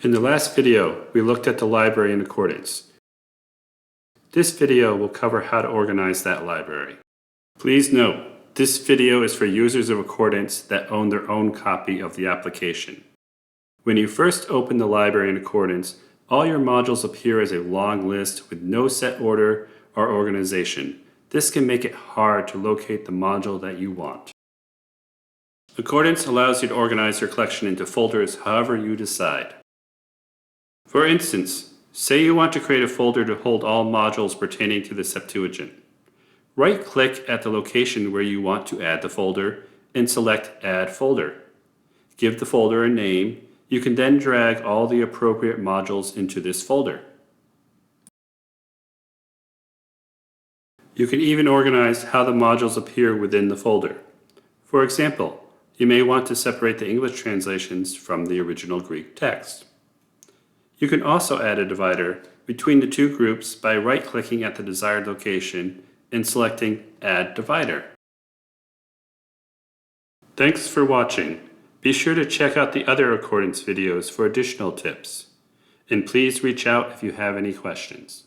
In the last video, we looked at the library in Accordance. This video will cover how to organize that library. Please note, this video is for users of Accordance that own their own copy of the application. When you first open the library in Accordance, all your modules appear as a long list with no set order or organization. This can make it hard to locate the module that you want. Accordance allows you to organize your collection into folders however you decide. For instance, say you want to create a folder to hold all modules pertaining to the Septuagint. Right-click at the location where you want to add the folder and select Add Folder. Give the folder a name. You can then drag all the appropriate modules into this folder. You can even organize how the modules appear within the folder. For example, you may want to separate the English translations from the original Greek text. You can also add a divider between the two groups by right-clicking at the desired location and selecting Add Divider. Thanks for watching. Be sure to check out the other Accordance videos for additional tips. And please reach out if you have any questions.